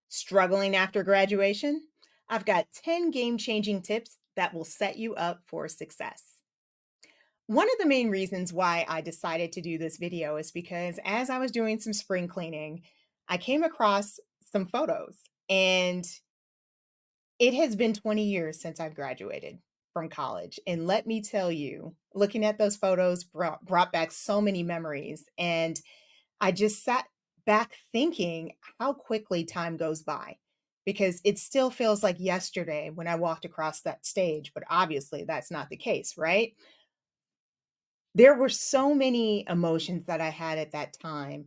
Struggling after graduation? I've got 10 game changing tips that will set you up for success. One of the main reasons why I decided to do this video is because as I was doing some spring cleaning, I came across some photos, and it has been 20 years since I've graduated from college. And let me tell you, looking at those photos brought back so many memories. And I just sat back thinking how quickly time goes by, because it still feels like yesterday when I walked across that stage, but obviously that's not the case, right? There were so many emotions that I had at that time.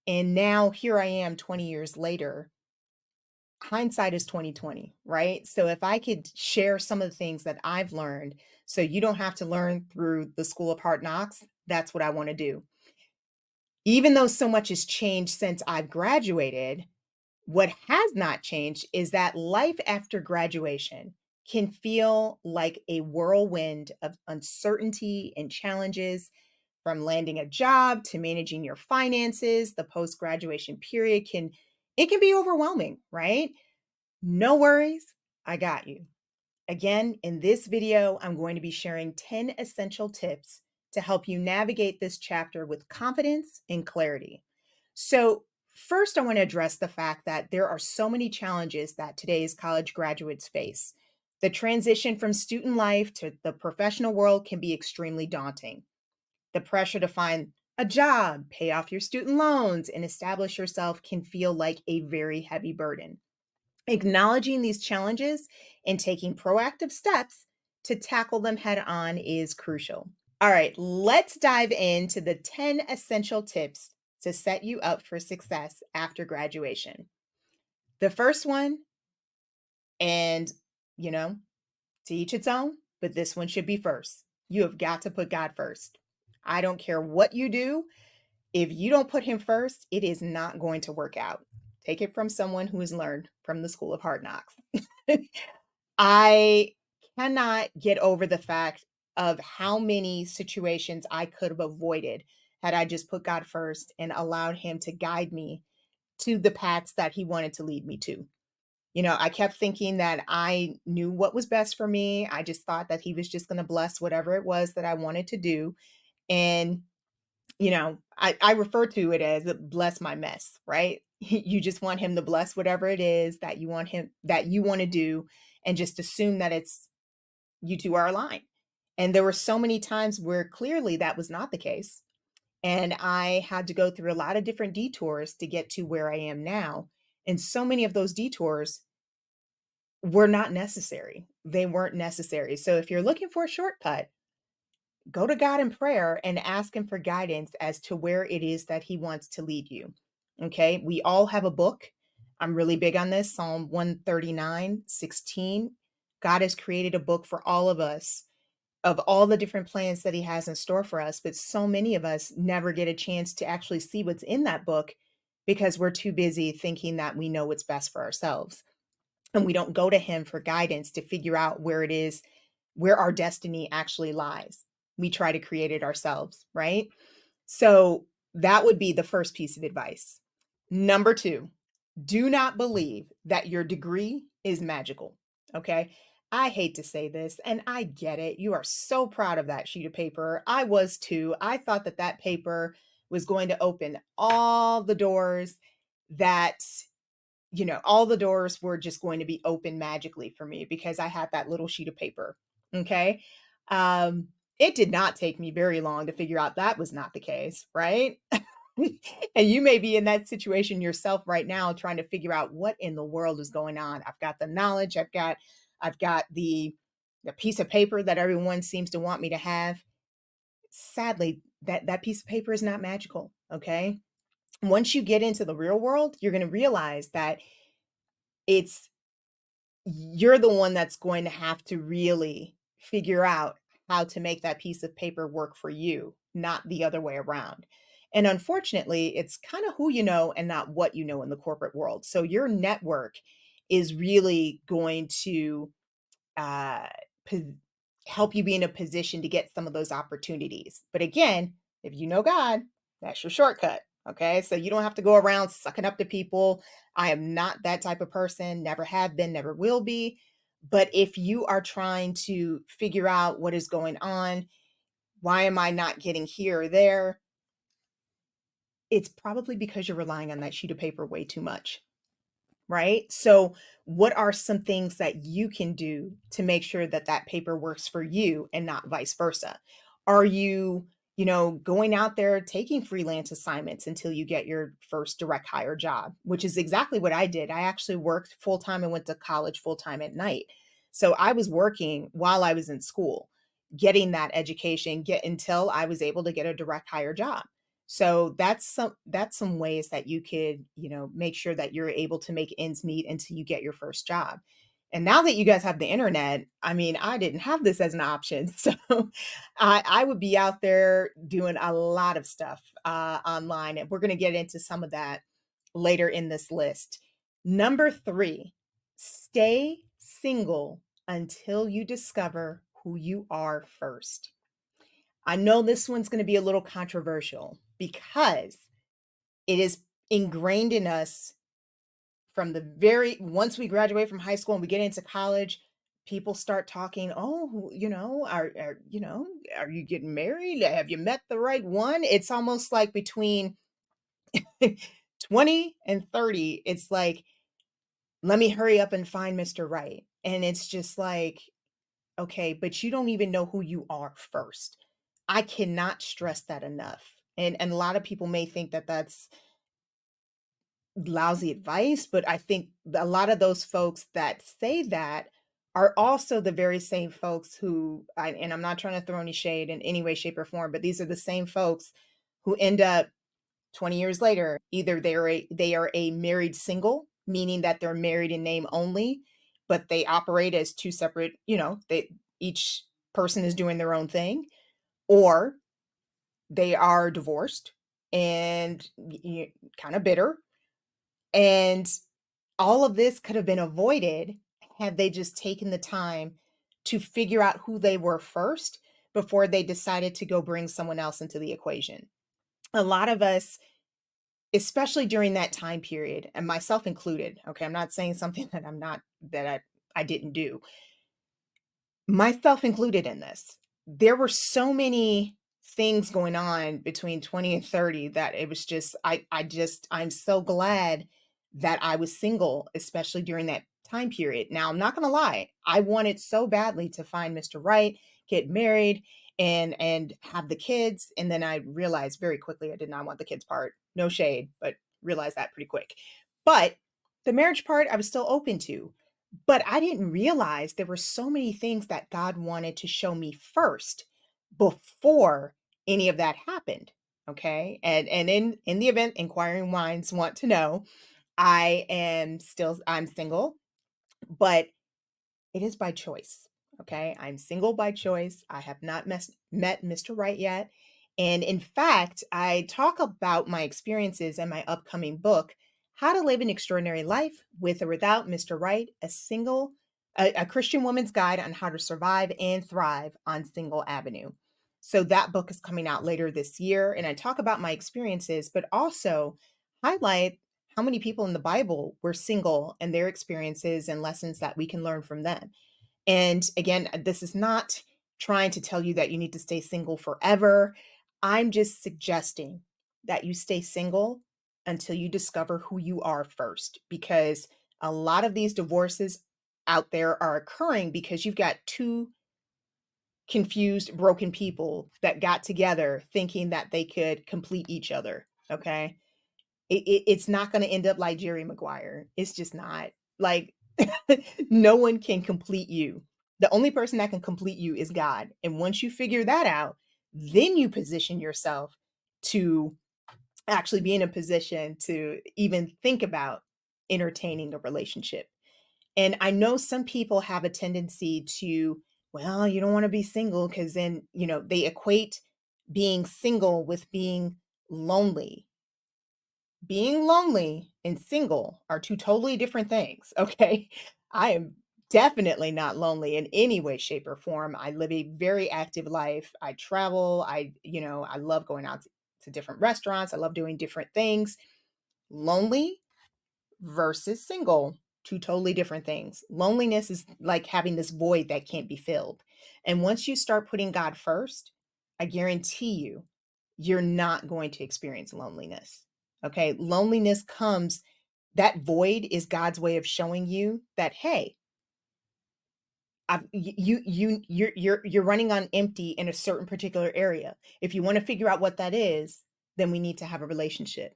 And now here I am 20 years later. Hindsight is 2020, right? So if I could share some of the things that I've learned so you don't have to learn through the school of hard knocks, that's what I want to do. Even though so much has changed since I've graduated, what has not changed is that life after graduation can feel like a whirlwind of uncertainty and challenges, from landing a job to managing your finances. The post graduation period can be overwhelming, right? No worries, I got you. Again, in this video, I'm going to be sharing 10 essential tips to help you navigate this chapter with confidence and clarity. So, first, I want to address the fact that there are so many challenges that today's college graduates face. The transition from student life to the professional world can be extremely daunting. The pressure to find a job, pay off your student loans, and establish yourself can feel like a very heavy burden. Acknowledging these challenges and taking proactive steps to tackle them head on is crucial. All right, let's dive into the 10 essential tips to set you up for success after graduation. The first one, and you know, to each its own, but this one should be first. You have got to put God first. I don't care what you do. If you don't put him first, it is not going to work out. Take it from someone who has learned from the school of hard knocks. I cannot get over the fact of how many situations I could have avoided had I just put God first and allowed him to guide me to the paths that he wanted to lead me to. I kept thinking that I knew what was best for me. I just thought that he was just going to bless whatever it was that I wanted to do. And I refer to it as bless my mess, right? You just want him to bless whatever it is that you want to do, and just assume that it's you two are aligned. And there were so many times where clearly that was not the case. And I had to go through a lot of different detours to get to where I am now. And so many of those detours were not necessary. They weren't necessary. So if you're looking for a shortcut, go to God in prayer and ask him for guidance as to where it is that he wants to lead you. Okay. We all have a book. I'm really big on this. Psalm 139:16. God has created a book for all of us of all the different plans that he has in store for us. But so many of us never get a chance to actually see what's in that book because we're too busy thinking that we know what's best for ourselves. And we don't go to him for guidance to figure out where it is, where our destiny actually lies. We try to create it ourselves, right? So that would be the first piece of advice. Number two, do not believe that your degree is magical. Okay. I hate to say this, and I get it. You are so proud of that sheet of paper. I was too. I thought that that paper was going to open all the doors that all the doors were just going to be open magically for me because I had that little sheet of paper. Okay. It did not take me very long to figure out that was not the case, right? And you may be in that situation yourself right now trying to figure out what in the world is going on. I've got the knowledge, I've got the piece of paper that everyone seems to want me to have. Sadly, that piece of paper is not magical, okay? Once you get into the real world, you're going to realize that it's you're the one that's going to have to really figure out how to make that piece of paper work for you, not the other way around. And unfortunately, it's kind of who you know and not what you know in the corporate world. So your network is really going to uh, pos- help you be in a position to get some of those opportunities. But again, if you know God, that's your shortcut. Okay. So you don't have to go around sucking up to people. I am not that type of person, never have been, never will be. But if you are trying to figure out what is going on, why am I not getting here or there? It's probably because you're relying on that sheet of paper way too much. Right? So, what are some things that you can do to make sure that that paper works for you and not vice versa? Are you, going out there taking freelance assignments until you get your first direct hire job, which is exactly what I did. I actually worked full time and went to college full time at night. So, I was working while I was in school, getting that education, get until I was able to get a direct hire job. So that's some ways that you could, make sure that you're able to make ends meet until you get your first job. And now that you guys have the internet, I mean, I didn't have this as an option. So I would be out there doing a lot of stuff online. And we're going to get into some of that later in this list. Number three, stay single until you discover who you are first. I know this one's going to be a little controversial because it is ingrained in us from the very once we graduate from high school and we get into college, people start talking, "Oh, are you getting married? Have you met the right one?" It's almost like between 20 and 30, it's like, "Let me hurry up and find Mr. Right." And it's just like, "Okay, but you don't even know who you are first." I cannot stress that enough. And a lot of people may think that that's lousy advice, but I think a lot of those folks that say that are also the very same folks who and I'm not trying to throw any shade in any way, shape, or form, but these are the same folks who end up 20 years later, either they are a married single, meaning that they're married in name only, but they operate as two separate, they each person is doing their own thing, or they are divorced and kind of bitter. And all of this could have been avoided had they just taken the time to figure out who they were first before they decided to go bring someone else into the equation. A lot of us, especially during that time period, and myself included, okay, I'm not saying something that I'm not that I didn't do, myself included in this. There were so many things going on between 20 and 30 that it was just I'm so glad that I was single, especially during that time period. Now, I'm not going to lie. I wanted so badly to find Mr. Right, get married and have the kids, and then I realized very quickly I did not want the kids part. No shade, but realized that pretty quick. But the marriage part I was still open to, but I didn't realize there were so many things that God wanted to show me first before any of that happened. Okay. And in the event inquiring minds want to know, I'm single, but it is by choice. Okay. I'm single by choice. I have not met Mr. Right yet. And in fact, I talk about my experiences in my upcoming book, How to Live an Extraordinary Life with or Without Mr. Right, a Christian woman's guide on how to survive and thrive on Single Avenue. So that book is coming out later this year. And I talk about my experiences, but also highlight how many people in the Bible were single and their experiences and lessons that we can learn from them. And again, this is not trying to tell you that you need to stay single forever. I'm just suggesting that you stay single until you discover who you are first, because a lot of these divorces out there are occurring because you've got two confused, broken people that got together thinking that they could complete each other. Okay. It's not going to end up like Jerry Maguire. It's just not. Like, no one can complete you. The only person that can complete you is God. And once you figure that out, then you position yourself to actually be in a position to even think about entertaining a relationship. And I know some people have a tendency to, well, you don't want to be single because then, they equate being single with being lonely. Being lonely and single are two totally different things, okay? I am definitely not lonely in any way, shape, or form. I live a very active life. I travel. I love going out to different restaurants. I love doing different things. Lonely versus single, two totally different things. Loneliness is like having this void that can't be filled. And once you start putting God first, I guarantee you, you're not going to experience loneliness. Okay. Loneliness comes, that void is God's way of showing you that, hey, you're running on empty in a certain particular area. If you want to figure out what that is, then we need to have a relationship.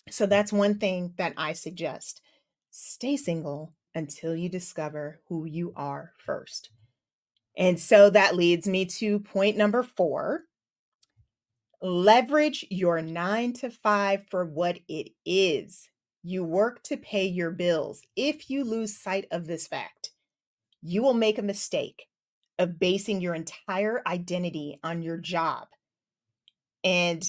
So that's one thing that I suggest. Stay single until you discover who you are first. And so that leads me to point number 4. Leverage your 9 to 5 for what it is. You work to pay your bills. If you lose sight of this fact, you will make a mistake of basing your entire identity on your job and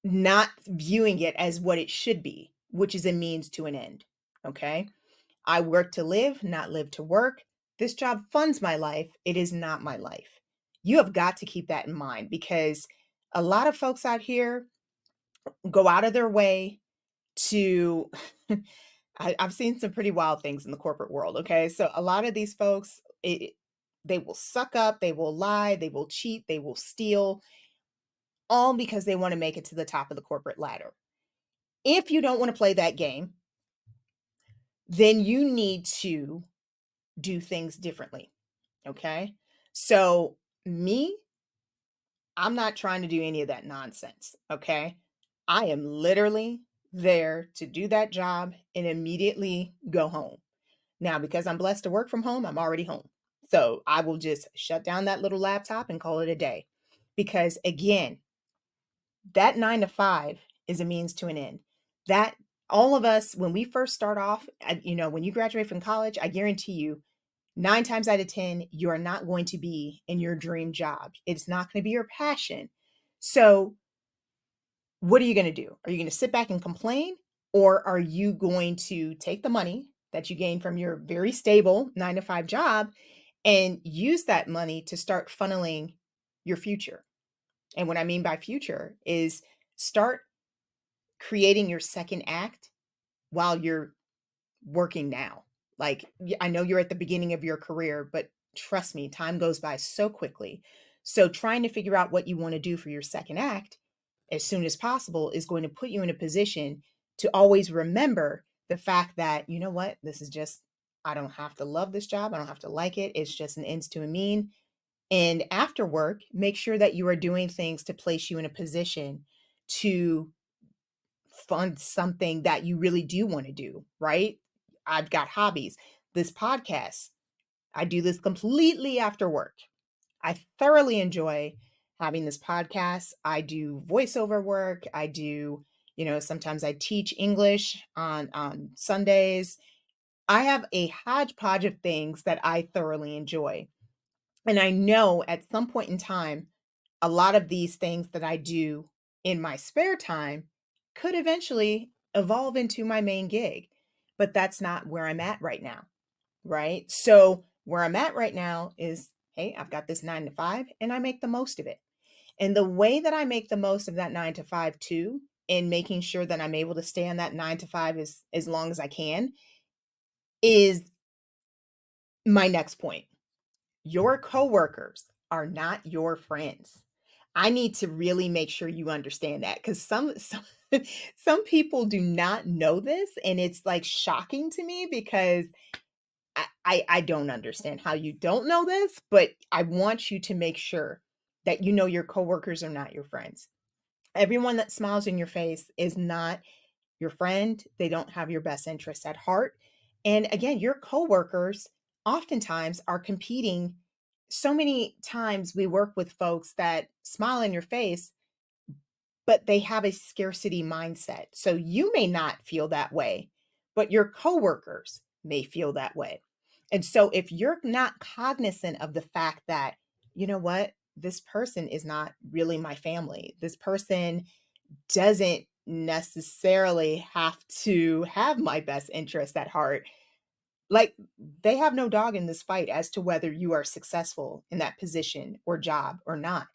not viewing it as what it should be, which is a means to an end. Okay. I work to live, not live to work. This job funds my life. It is not my life. You have got to keep that in mind because a lot of folks out here go out of their way to, I've seen some pretty wild things in the corporate world. Okay. So a lot of these folks, they will suck up, they will lie, they will cheat, they will steal, all because they want to make it to the top of the corporate ladder. If you don't want to play that game, then you need to do things differently. Okay. So, me, I'm not trying to do any of that nonsense. Okay. I am literally there to do that job and immediately go home. Now, because I'm blessed to work from home, I'm already home. So, I will just shut down that little laptop and call it a day. Because again, that 9 to 5 is a means to an end. That all of us, when we first start off, when you graduate from college, I guarantee you, 9 times out of 10, you are not going to be in your dream job. It's not going to be your passion. So, what are you going to do? Are you going to sit back and complain? Or are you going to take the money that you gain from your very stable 9 to 5 job and use that money to start funneling your future? And what I mean by future is start creating your second act while you're working now. Like, I know you're at the beginning of your career, but trust me, time goes by so quickly. So, trying to figure out what you want to do for your second act as soon as possible is going to put you in a position to always remember the fact that, you know what, this is just, I don't have to love this job. I don't have to like it. It's just an ends to a mean. And after work, make sure that you are doing things to place you in a position to fund something that you really do want to do, right? I've got hobbies. This podcast, I do this completely after work. I thoroughly enjoy having this podcast. I do voiceover work. I do, sometimes I teach English on Sundays. I have a hodgepodge of things that I thoroughly enjoy. And I know at some point in time, a lot of these things that I do in my spare time could eventually evolve into my main gig, but that's not where I'm at right now, right? So, where I'm at right now is, hey, I've got this 9 to 5 and I make the most of it. And the way that I make the most of that 9 to 5 too, in making sure that I'm able to stay on that 9 to 5 as long as I can, is my next point. Your coworkers are not your friends. I need to really make sure you understand that because some people do not know this, and it's like shocking to me because I don't understand how you don't know this, but I want you to make sure that you know your coworkers are not your friends. Everyone that smiles in your face is not your friend. They don't have your best interests at heart. And again, your coworkers oftentimes are competing. So many times we work with folks that smile in your face, but they have a scarcity mindset. So you may not feel that way, but your coworkers may feel that way. And so if you're not cognizant of the fact that, you know what, this person is not really my family, this person doesn't necessarily have to have my best interest at heart. Like, they have no dog in this fight as to whether you are successful in that position or job or not.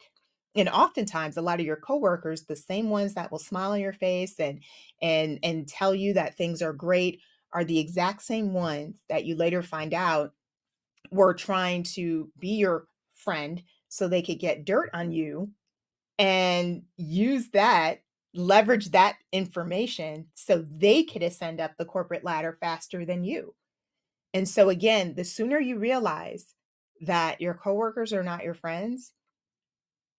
And oftentimes a lot of your coworkers, the same ones that will smile in your face and tell you that things are great, are the exact same ones that you later find out were trying to be your friend so they could get dirt on you and use that, leverage that information so they could ascend up the corporate ladder faster than you. And so again, the sooner you realize that your coworkers are not your friends,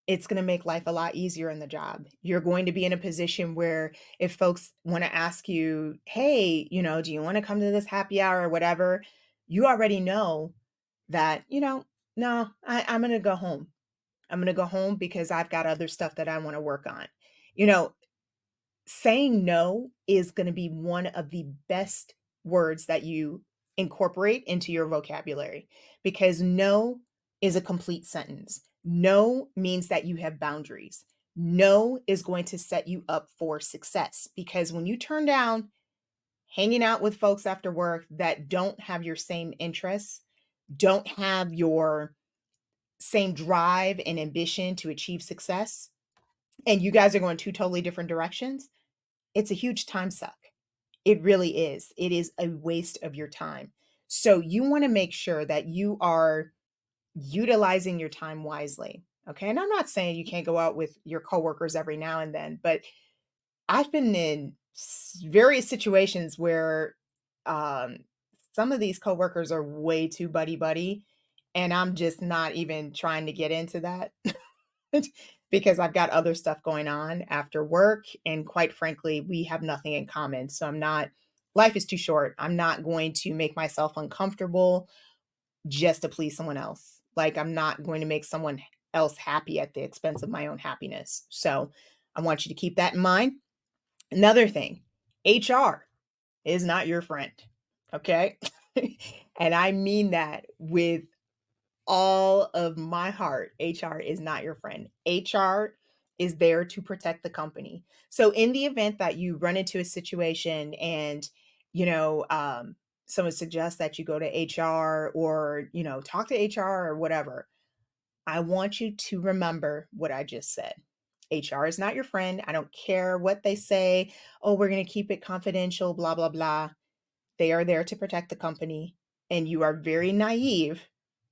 it's going to make life a lot easier in the job. You're going to be in a position where if folks want to ask you, "Hey, do you want to come to this happy hour or whatever?" You already know that, no, I'm going to go home. I'm going to go home because I've got other stuff that I want to work on. You know, Saying no is going to be one of the best words that you incorporate into your vocabulary, because no is a complete sentence. No means that you have boundaries. No is going to set you up for success, because when you turn down hanging out with folks after work that don't have your same interests, don't have your same drive and ambition to achieve success, and you guys are going two totally different directions, it's a huge time suck. It really is. It is a waste of your time. So you want to make sure that you are utilizing your time wisely. Okay. And I'm not saying you can't go out with your coworkers every now and then, but I've been in various situations where um, some of these coworkers are way too buddy buddy. And I'm just not even trying to get into that because I've got other stuff going on after work. And quite frankly, we have nothing in common. So life is too short. I'm not going to make myself uncomfortable just to please someone else. Like, I'm not going to make someone else happy at the expense of my own happiness. So I want you to keep that in mind. Another thing, HR is not your friend. Okay. And I mean that with all of my heart. HR is not your friend. HR is there to protect the company. So in the event that you run into a situation and, you know, um, someone suggests that you go to HR or, talk to HR or whatever, I want you to remember what I just said. HR is not your friend. I don't care what they say. Oh, we're going to keep it confidential, blah, blah, blah. They are there to protect the company, and you are very naive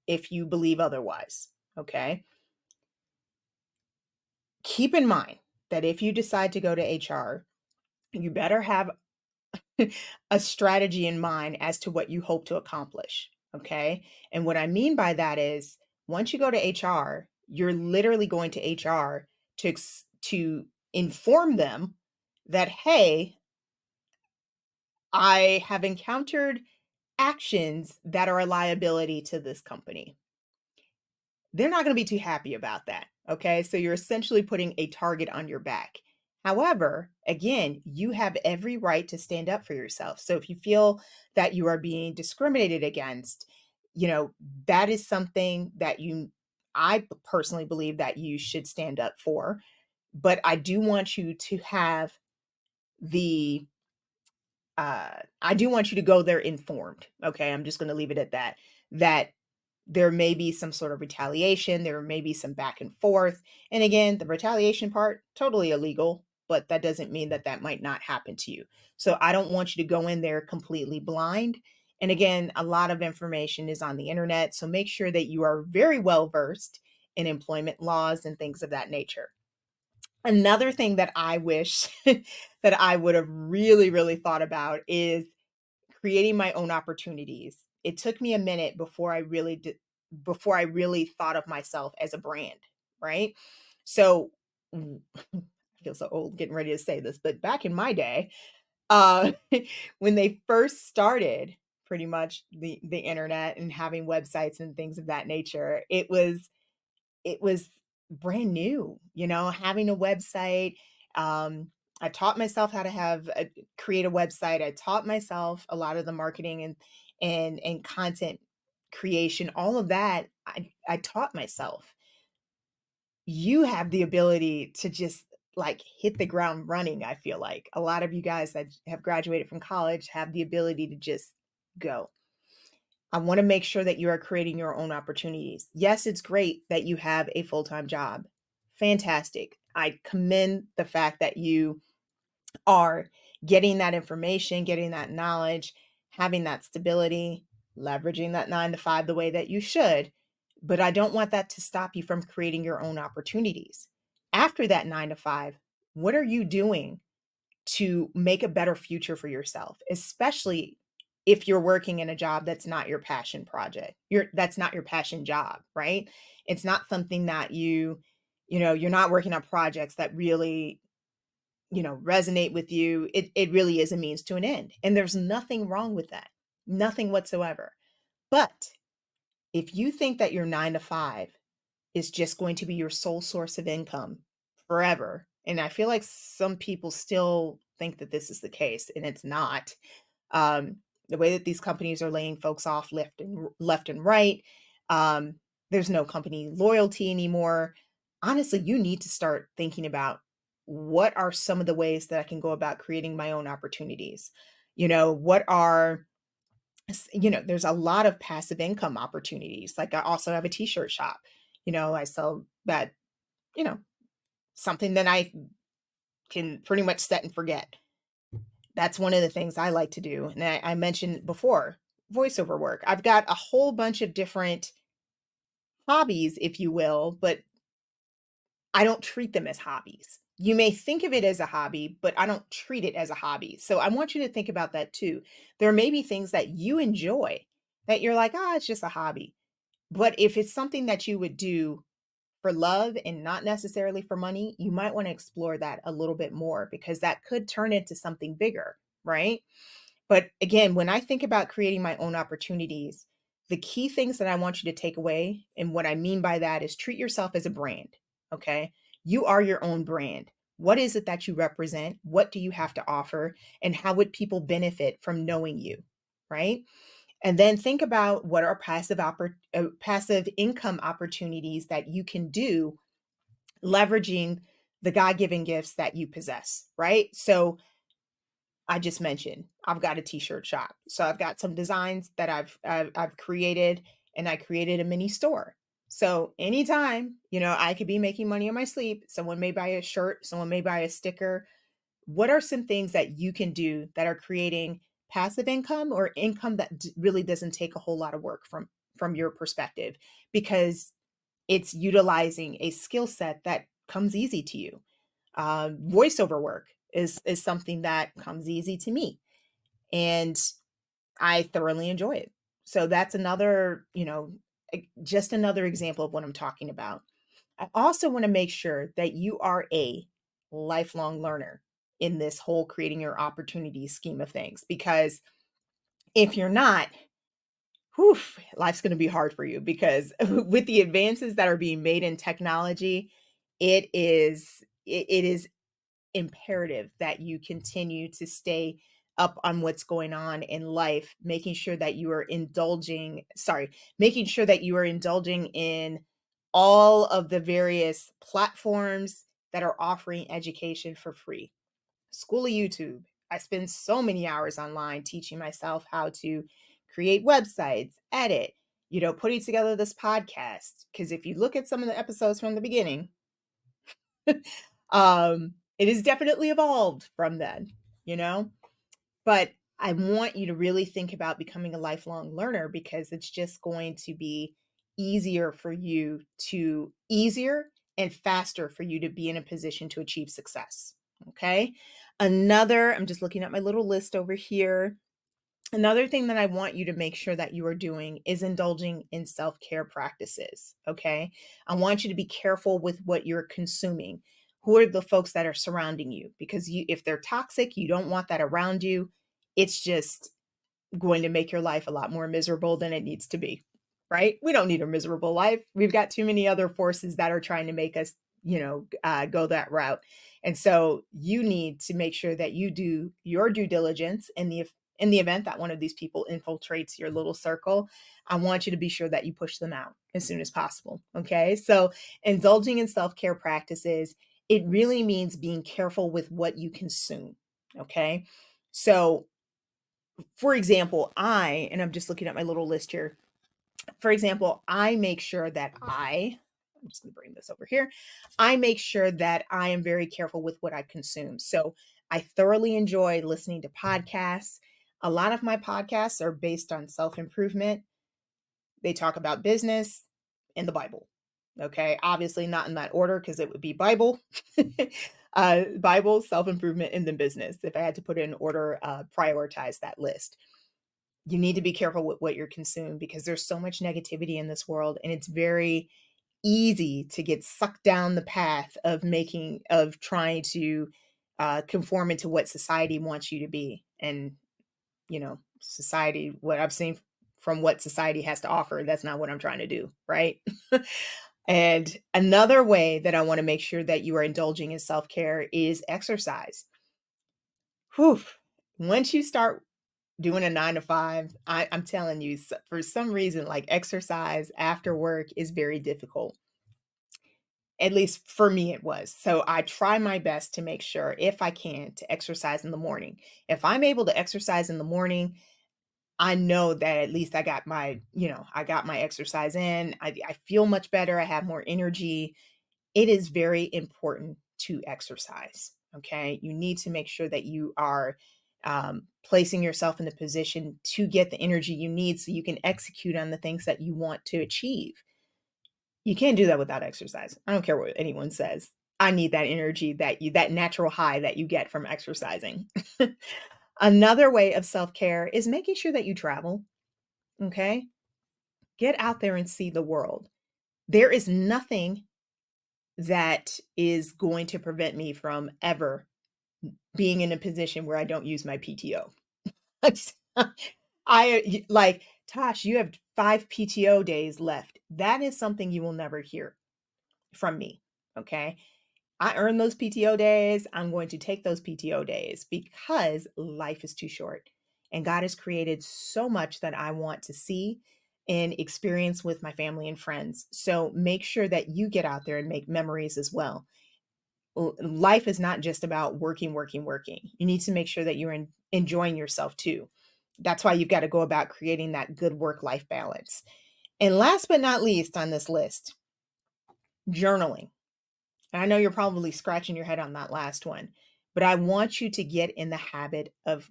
if you believe otherwise. Okay. Keep in mind that if you decide to go to HR, you better have a strategy in mind as to what you hope to accomplish. Okay. And what I mean by that is once you go to HR, you're literally going to HR to inform them that, hey, I have encountered actions that are a liability to this company. They're not going to be too happy about that. Okay. So you're essentially putting a target on your back. However, again, you have every right to stand up for yourself. So if you feel that you are being discriminated against, you know, that is something that I personally believe that you should stand up for. But I do want you to have the, I do want you to go there informed. Okay. I'm just going to leave it at that. That there may be some sort of retaliation, there may be some back and forth. And again, the retaliation part, totally illegal, but that doesn't mean that that might not happen to you. So I don't want you to go in there completely blind. And again, a lot of information is on the internet. So make sure that you are very well versed in employment laws and things of that nature. Another thing that I wish that I would have really, really thought about is creating my own opportunities. It took me a minute before I really thought of myself as a brand, right? So I feel so old getting ready to say this, but back in my day, uh when they first started pretty much the internet and having websites and things of that nature, it was brand new, having a website. I taught myself how to create a website. I taught myself a lot of the marketing and content creation, all of that. I taught myself. You have the ability to just like hit the ground running. I feel like a lot of you guys that have graduated from college have the ability to just go. I want to make sure that you are creating your own opportunities. Yes, it's great that you have a full time job. fantastic. I commend the fact that you are getting that information, getting that knowledge, having that stability, leveraging that 9 to 5 the way that you should. But I don't want that to stop you from creating your own opportunities. After that 9 to 5, what are you doing to make a better future for yourself, especially if you're working in a job that's not your passion project. That's not your passion job, right? It's not something that you're not working on projects that really, resonate with you. It really is a means to an end. And there's nothing wrong with that. Nothing whatsoever. But if you think that your 9 to 5 is just going to be your sole source of income forever. And I feel like some people still think that this is the case, and it's not. Um, the way that these companies are laying folks off left and right, um, there's no company loyalty anymore. Honestly, you need to start thinking about what are some of the ways that I can go about creating my own opportunities. What are there's a lot of passive income opportunities. Like I also have a t-shirt shop. I sell that, you know, something that I can pretty much set and forget. That's one of the things I like to do. And I mentioned before, voiceover work. I've got a whole bunch of different hobbies, if you will, but I don't treat them as hobbies. You may think of it as a hobby, but I don't treat it as a hobby. So I want you to think about that too. There may be things that you enjoy that you're like, it's just a hobby. But if it's something that you would do for love and not necessarily for money, you might want to explore that a little bit more because that could turn into something bigger, right? But again, when I think about creating my own opportunities, the key things that I want you to take away, and what I mean by that is treat yourself as a brand, okay? You are your own brand. What is it that you represent? What do you have to offer? And how would people benefit from knowing you, right? And then think about what are passive income opportunities that you can do leveraging the God-given gifts that you possess, right? So I just mentioned I've got a t-shirt shop. So I've got some designs that I've created, and I created a mini store. So anytime, I could be making money on my sleep, someone may buy a shirt, someone may buy a sticker. What are some things that you can do that are creating passive income or income that really doesn't take a whole lot of work from your perspective, because it's utilizing a skill set that comes easy to you. Voiceover work is something that comes easy to me, and I thoroughly enjoy it. So that's another, just another example of what I'm talking about. I also want to make sure that you are a lifelong learner in this whole creating your opportunity scheme of things, because if you're not, whew, life's going to be hard for you, because with the advances that are being made in technology, it is imperative that you continue to stay up on what's going on in life, making sure that you are indulging in all of the various platforms that are offering education for free. School of YouTube. I spend so many hours online teaching myself how to create websites, edit, putting together this podcast. Because if you look at some of the episodes from the beginning, it has definitely evolved from then, you know? But I want you to really think about becoming a lifelong learner, because it's just going to be easier and faster for you to be in a position to achieve success. Okay. I'm just looking at my little list over here. Another thing that I want you to make sure that you are doing is indulging in self-care practices, okay? I want you to be careful with what you're consuming. Who are the folks that are surrounding you? Because if they're toxic, you don't want that around you. It's just going to make your life a lot more miserable than it needs to be, right? We don't need a miserable life. We've got too many other forces that are trying to make us, go that route. And so you need to make sure that you do your due diligence in the event that one of these people infiltrates your little circle. I want you to be sure that you push them out as soon as possible. Okay. So indulging in self-care practices, it really means being careful with what you consume. Okay. So for example, and I'm just looking at my little list here. For example, I make sure that I I'm just going to bring this over here. I make sure that I am very careful with what I consume. So I thoroughly enjoy listening to podcasts. A lot of my podcasts are based on self improvement. They talk about business and the Bible. Okay. Obviously, not in that order because it would be Bible, Bible, self improvement, and then business. If I had to put it in order, prioritize that list. You need to be careful with what you're consuming because there's so much negativity in this world, and it's very easy to get sucked down the path of trying to conform into what society wants you to be. And society, what I've seen from what society has to offer, that's not what I'm trying to do, right? And another way that I want to make sure that you are indulging in self-care is exercise. Whew. Once you start doing a 9 to 5, I'm telling you, for some reason, like exercise after work is very difficult. At least for me, it was. So I try my best to make sure, if I can, to exercise in the morning. If I'm able to exercise in the morning, I know that at least I got my exercise in. I feel much better. I have more energy. It is very important to exercise. Okay. You need to make sure that you are placing yourself in the position to get the energy you need so you can execute on the things that you want to achieve. You can't do that without exercise. I don't care what anyone says. I need that energy that natural high that you get from exercising. Another way of self-care is making sure that you travel. Okay? Get out there and see the world. There is nothing that is going to prevent me from ever being in a position where I don't use my PTO. Like, Tosh, you have 5 PTO days left. That is something you will never hear from me. Okay? I earn those PTO days. I'm going to take those PTO days because life is too short. And God has created so much that I want to see and experience with my family and friends. So make sure that you get out there and make memories as well. Life is not just about working, working, working. You need to make sure that you're enjoying yourself too. That's why you've got to go about creating that good work life balance. And last but not least on this list, journaling. And I know you're probably scratching your head on that last one, but I want you to get in the habit of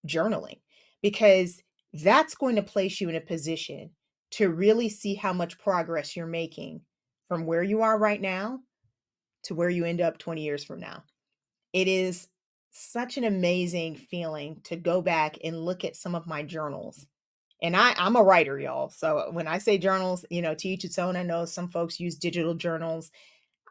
journaling because that's going to place you in a position to really see how much progress you're making from where you are right now to where you end up 20 years from now. It is such an amazing feeling to go back and look at some of my journals. And I'm a writer, y'all. So when I say journals, to each its own. I know some folks use digital journals.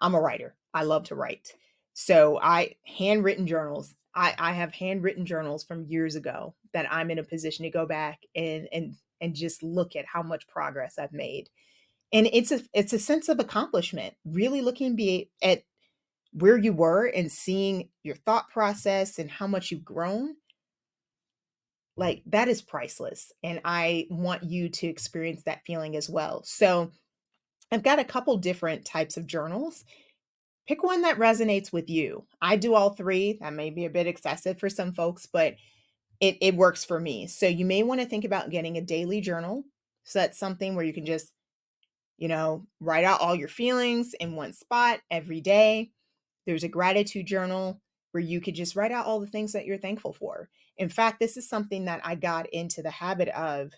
I'm a writer. I love to write. So handwritten journals. I have handwritten journals from years ago that I'm in a position to go back and just look at how much progress I've made. And it's a sense of accomplishment, really looking be at where you were and seeing your thought process and how much you've grown. Like that is priceless. And I want you to experience that feeling as well. So I've got a couple different types of journals. Pick one that resonates with you. I do all three. That may be a bit excessive for some folks, but it works for me. So you may want to think about getting a daily journal. So that's something where you can just, write out all your feelings in one spot every day. There's a gratitude journal where you could just write out all the things that you're thankful for. In fact, this is something that I got into the habit of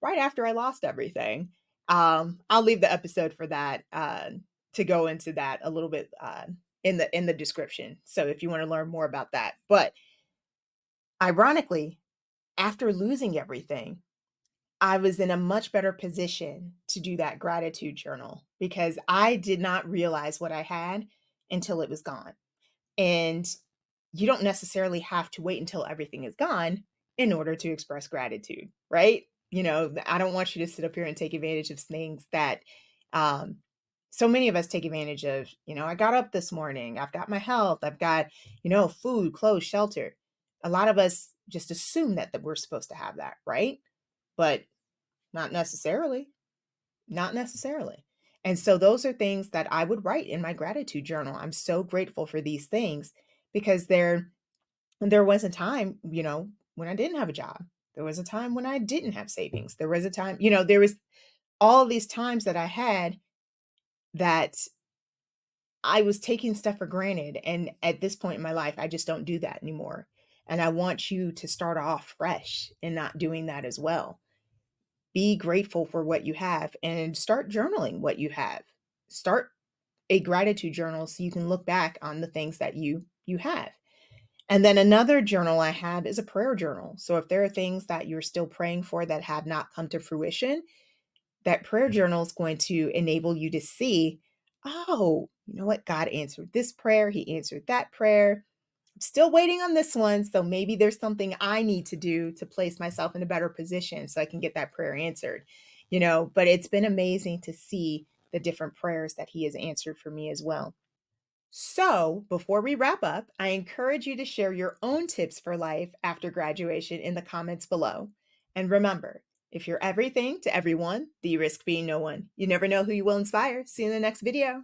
right after I lost everything. I'll leave the episode for that to go into that a little bit in the description. So if you want to learn more about that, but ironically, after losing everything, I was in a much better position to do that gratitude journal because I did not realize what I had until it was gone. And you don't necessarily have to wait until everything is gone in order to express gratitude, right? I don't want you to sit up here and take advantage of things that um, so many of us take advantage of. I got up this morning, I've got my health, I've got, food, clothes, shelter. A lot of us just assume that we're supposed to have that, right? But not necessarily. Not necessarily. And so those are things that I would write in my gratitude journal. I'm so grateful for these things because there was a time, when I didn't have a job. There was a time when I didn't have savings. There was a time, there was all these times that I had that I was taking stuff for granted. And at this point in my life, I just don't do that anymore. And I want you to start off fresh and not doing that as well. Be grateful for what you have and start journaling what you have. Start a gratitude journal so you can look back on the things that you have. And then another journal I have is a prayer journal. So if there are things that you're still praying for that have not come to fruition, that prayer journal is going to enable you to see, oh, you know what? God answered this prayer. He answered that prayer. I'm still waiting on this one. So maybe there's something I need to do to place myself in a better position so I can get that prayer answered, but it's been amazing to see the different prayers that he has answered for me as well. So, before we wrap up, I encourage you to share your own tips for life after graduation in the comments below. And remember, if you're everything to everyone, then you risk being no one. You never know who you will inspire. See you in the next video.